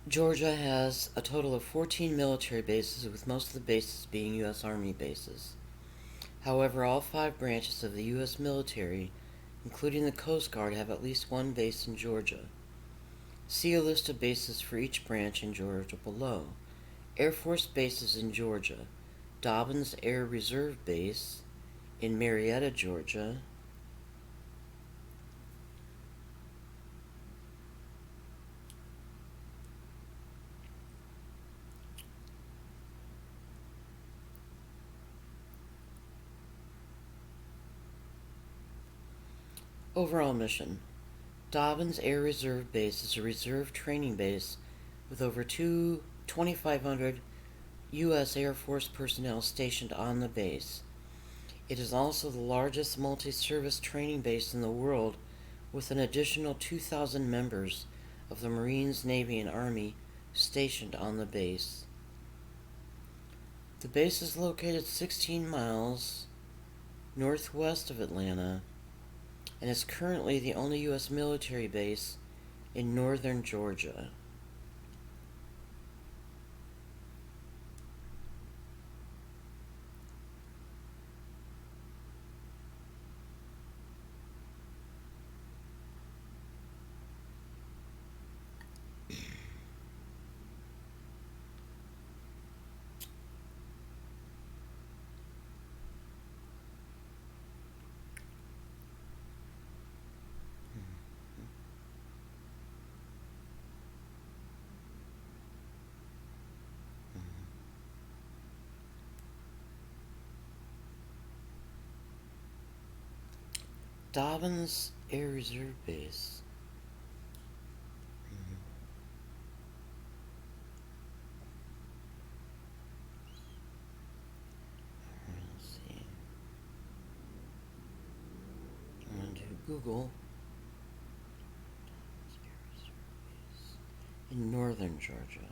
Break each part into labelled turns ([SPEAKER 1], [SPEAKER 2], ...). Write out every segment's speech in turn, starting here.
[SPEAKER 1] Georgia has a total of 14 military bases, with most of the bases being U.S. Army bases. However, all 5 branches of the U.S. military, including the Coast Guard, have at least one base in Georgia. See a list of bases for each branch in Georgia below. Air Force bases in Georgia: Dobbins Air Reserve Base in Marietta, Georgia. Overall mission: Dobbins Air Reserve Base is a reserve training base with over 2,500 U.S. Air Force personnel stationed on the base. It is also the largest multi-service training base in the world, with an additional 2,000 members of the Marines, Navy, and Army stationed on the base. The base is located 16 miles northwest of Atlanta and is currently the only U.S. military base in northern Georgia. Dobbins Air Reserve Base. Let's see. I'm going to do Google. Dobbins Air Reserve Base in northern Georgia.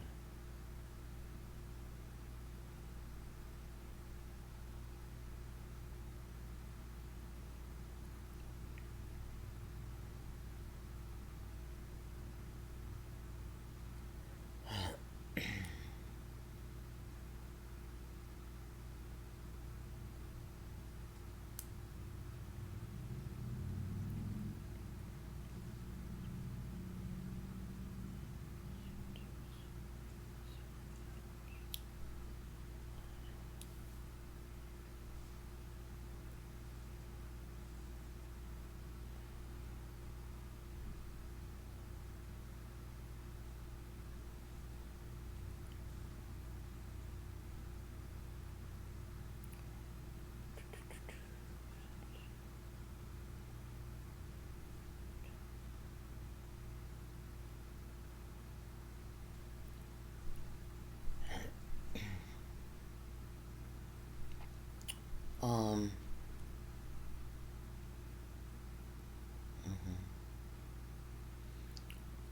[SPEAKER 1] Um,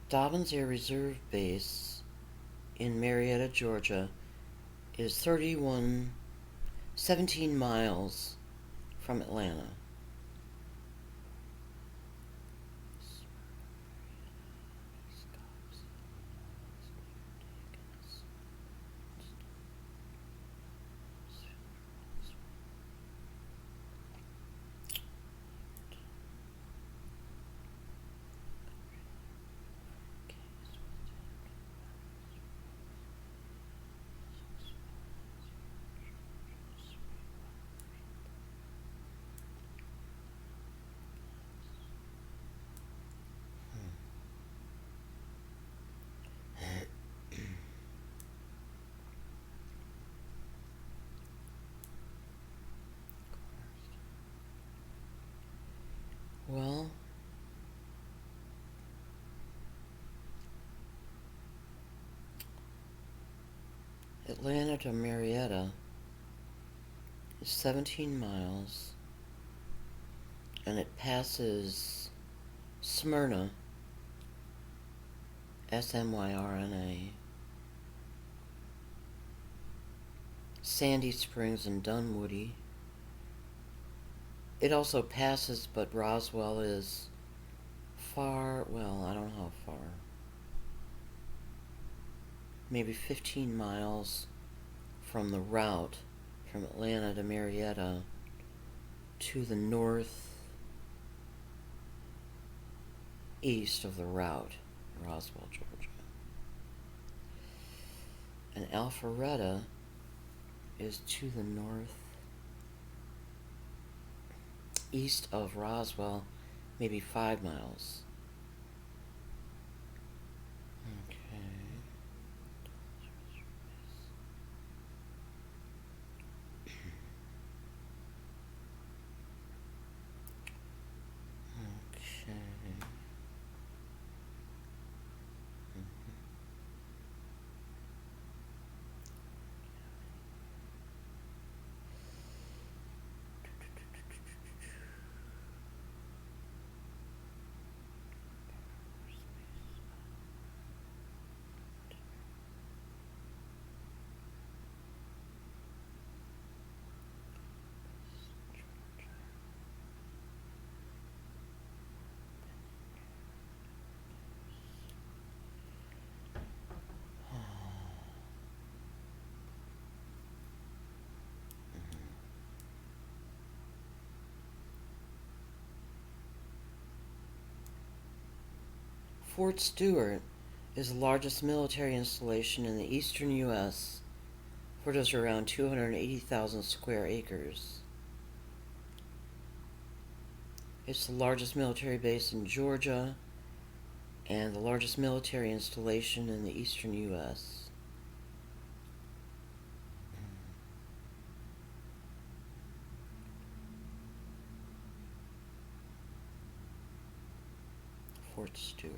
[SPEAKER 1] Dobbins Air Reserve Base in Marietta, Georgia is 17 miles from Atlanta. Well, Atlanta to Marietta is 17 miles, and it passes Smyrna, Smyrna, Sandy Springs, and Dunwoody. It also passes, but Roswell is far, well, I don't know how far. Maybe 15 miles from the route from Atlanta to Marietta to the northeast of the route, Roswell, Georgia. And Alpharetta is to the northeast of Roswell, maybe 5 miles. Okay. Okay. Fort Stewart is the largest military installation in the eastern U.S. Fort is around 280,000 square acres. It's the largest military base in Georgia and the largest military installation in the eastern U.S. Fort Stewart.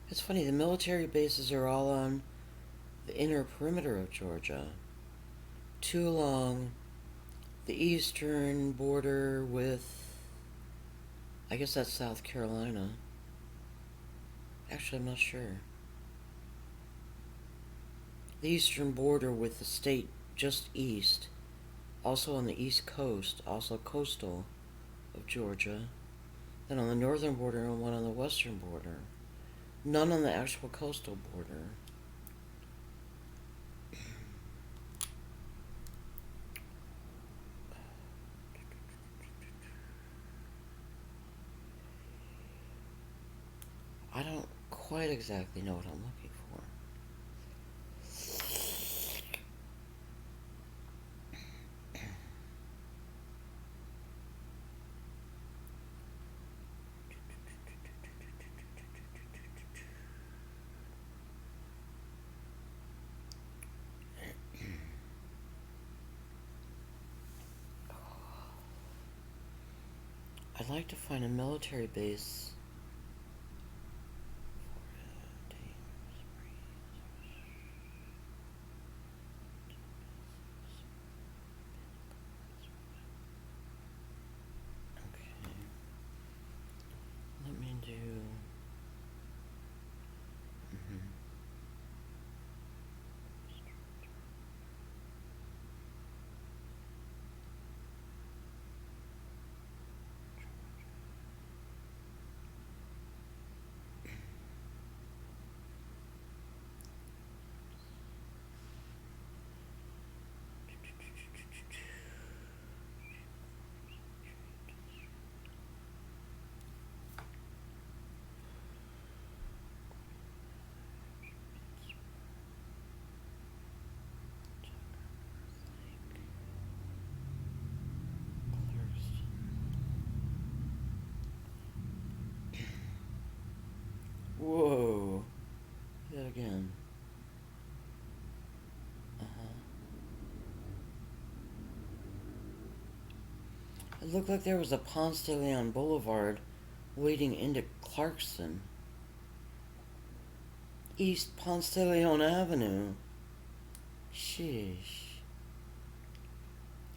[SPEAKER 1] It's funny, the military bases are all on the inner perimeter of Georgia. 2 along the eastern border with, I guess that's South Carolina. Actually, I'm not sure. The eastern border with the state just east, also on the east coast, also coastal of Georgia. Then on the northern border and one on the western border. None on the actual coastal border. I don't quite exactly know what I'm looking for. I'd like to find a military base. Okay. Let me do. Whoa. Do that again. It looked like there was a Ponce de Leon Boulevard leading into Clarkston. East Ponce de Leon Avenue. Sheesh.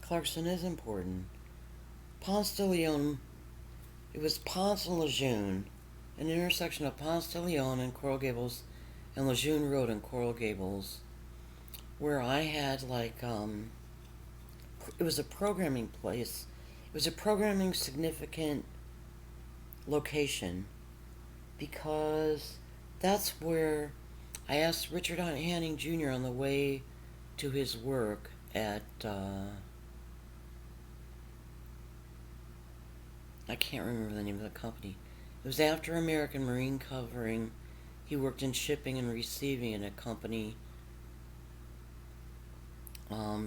[SPEAKER 1] Clarkston is important. Ponce de Leon, it was Ponce and Lejeune, an intersection of Ponce de Leon and Coral Gables and Lejeune Road in Coral Gables, where I had it was a programming place. It was a programming significant location because that's where I asked Richard Hanning Jr. on the way to his work at, I can't remember the name of the company. It was after American Marine Covering. He worked in shipping and receiving in a company.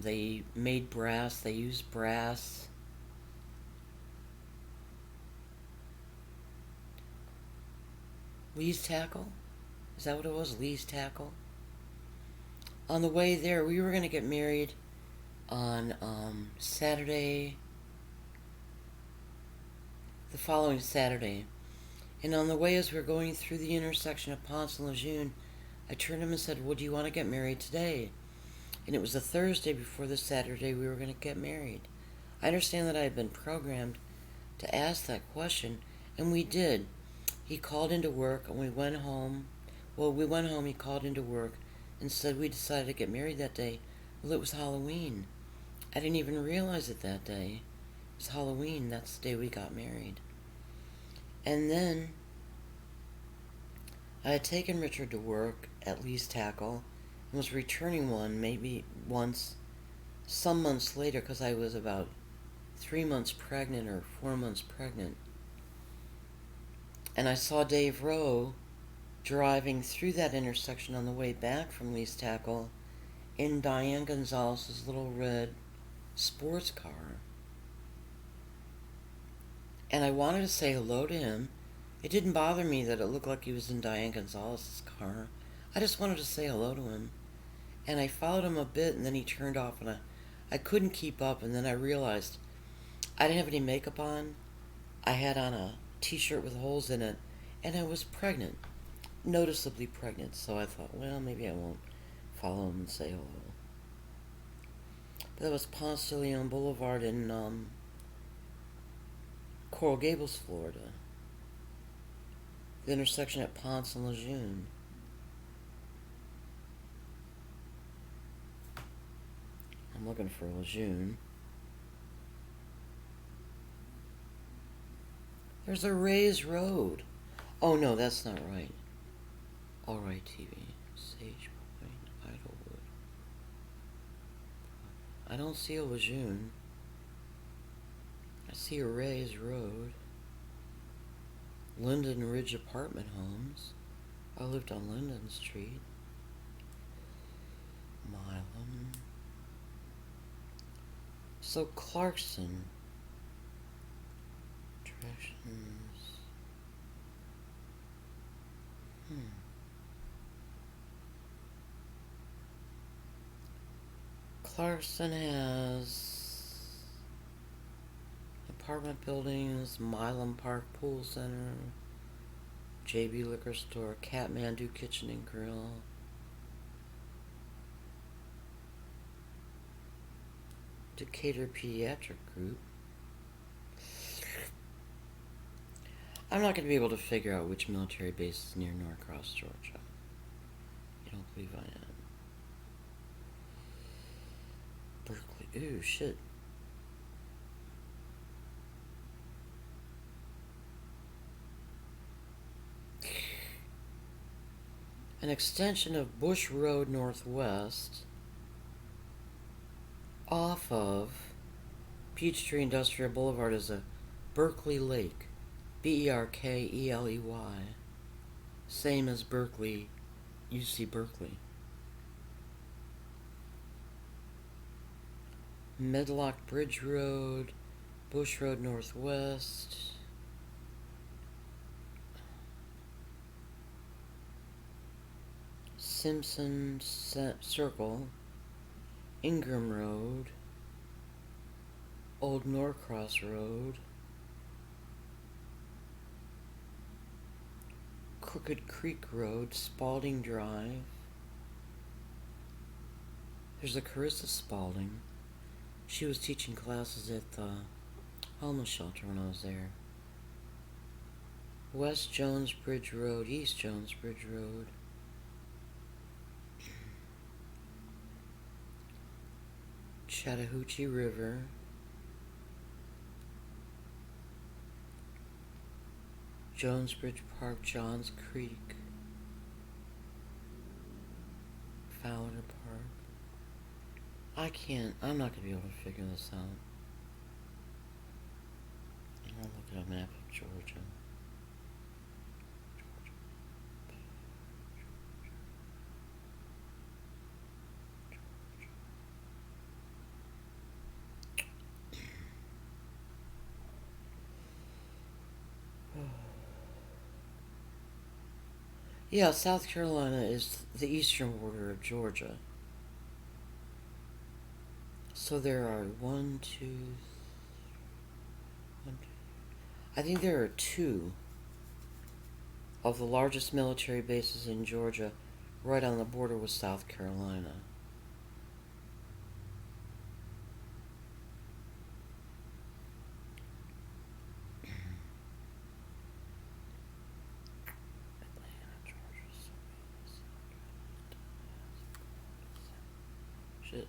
[SPEAKER 1] They made brass, they used brass. Lee's Tackle? Is that what it was? Lee's Tackle? On the way there, we were going to get married on Saturday, the following Saturday. And on the way, as we were going through the intersection of Ponce and Lejeune, I turned to him and said, well, do you want to get married today? And it was the Thursday before the Saturday we were going to get married. I understand that I had been programmed to ask that question, and we did. He called into work, and we went home. Well, we went home, he called into work, and said we decided to get married that day. Well, it was Halloween. I didn't even realize it that day. It was Halloween. That's the day we got married. And then I had taken Richard to work at Lee's Tackle and was returning one maybe once some months later because I was about 3 months pregnant or 4 months pregnant. And I saw Dave Rowe driving through that intersection on the way back from Lee's Tackle in Diane Gonzalez's little red sports car. And I wanted to say hello to him. It didn't bother me that it looked like he was in Diane Gonzalez's car. I just wanted to say hello to him. And I followed him a bit, and then he turned off, and I couldn't keep up, and then I realized I didn't have any makeup on. I had on a t-shirt with holes in it, and I was pregnant, noticeably pregnant, so I thought, well, maybe I won't follow him and say hello. But that was Ponce de Leon Boulevard in Coral Gables, Florida. The intersection at Ponce and Lejeune. I'm looking for Lejeune. There's a Rays Road. Oh no, that's not right. Alright TV. Sage Point, Idlewood. I don't see a Lejeune. I see a Rays Road. Linden Ridge Apartment Homes. I lived on Linden Street. Milam. So Clarkson. Directions. Clarkson has apartment buildings, Milam Park Pool Center, JB Liquor Store, Kathmandu Kitchen and Grill, Decatur Pediatric Group. I'm not going to be able to figure out which military base is near Norcross, Georgia. You don't believe I am. Berkeley. Ooh, shit. An extension of Bush Road Northwest off of Peachtree Industrial Boulevard is a Berkeley Lake. Berkeley. Same as Berkeley, UC Berkeley. Medlock Bridge Road, Bush Road Northwest. Simpson Circle, Ingram Road, Old Norcross Road, Crooked Creek Road, Spalding Drive. There's a Carissa Spalding. She was teaching classes at the homeless shelter when I was there. West Jones Bridge Road, East Jones Bridge Road, Chattahoochee River, Jonesbridge Park, Johns Creek, Fowler Park. I'm not going to be able to figure this out. I'm going to look at a map of Georgia. Yeah, South Carolina is the eastern border of Georgia. So there are I think there are two of the largest military bases in Georgia right on the border with South Carolina. Shit.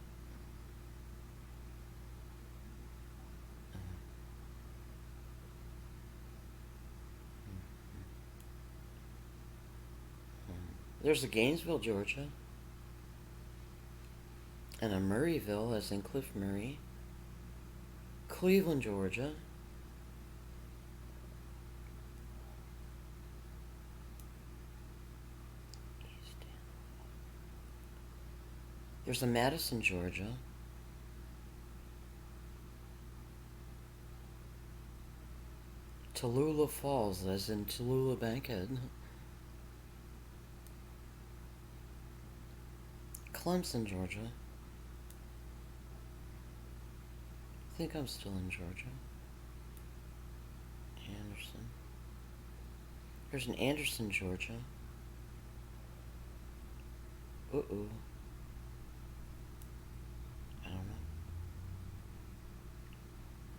[SPEAKER 1] There's a Gainesville, Georgia, and a Murrayville, as in Cliff Murray, Cleveland, Georgia, there's a Madison, Georgia, Tallulah Falls, as in Tallulah Bankhead, Clemson, Georgia. I think I'm still in Georgia. Anderson. There's an Anderson, Georgia. Uh-oh. I don't know.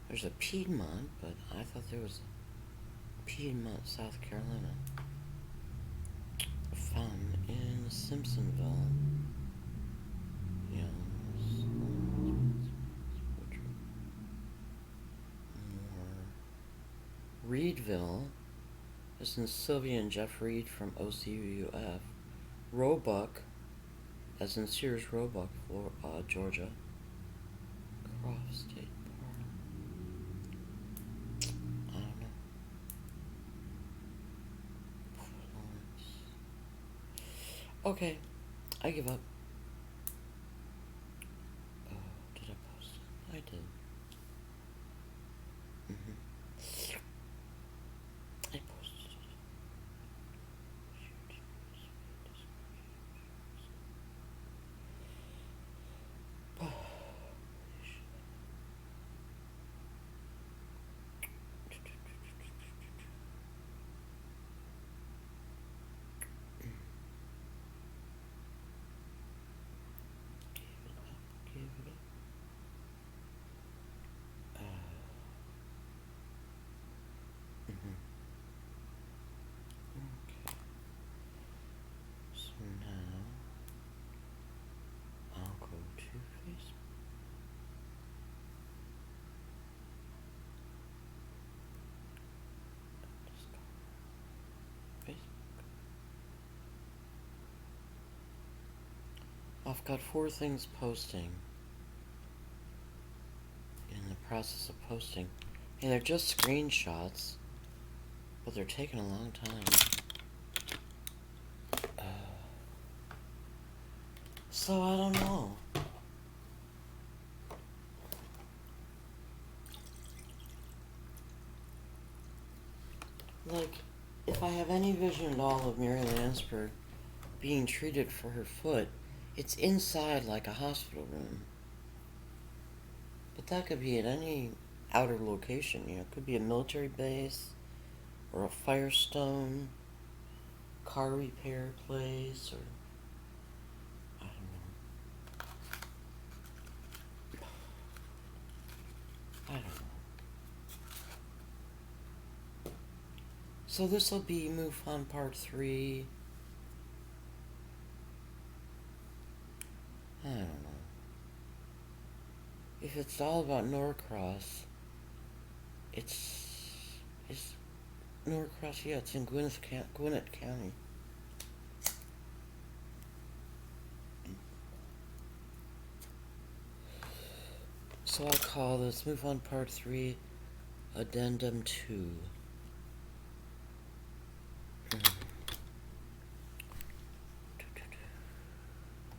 [SPEAKER 1] There's a Piedmont, but I thought there was a Piedmont, South Carolina. Found in Simpsonville. Yeah. Reedville, as in Sylvia and Jeff Reed from OCUF. Roebuck, as in Sears Roebuck, Georgia. Croft State Park. I don't know. Florence. Okay, I give up. Oh, did I post it? I did. I posted it. Give it up. Okay. So now I'll go to Facebook. I've got 4 things posting. In the process of posting. And they're just screenshots. But they're taking a long time. So I don't know. Like, if I have any vision at all of Mary Lansford being treated for her foot, it's inside like a hospital room. But that could be at any outer location, you know. It could be a military base, or a Firestone, car repair place, or I don't know. I don't know. So this will be MUFON Part 3. I don't know. if it's all about Norcross, it's Norcross, yeah, it's in Gwinnett County. So I'll call this MUFON Part 3 Addendum 2.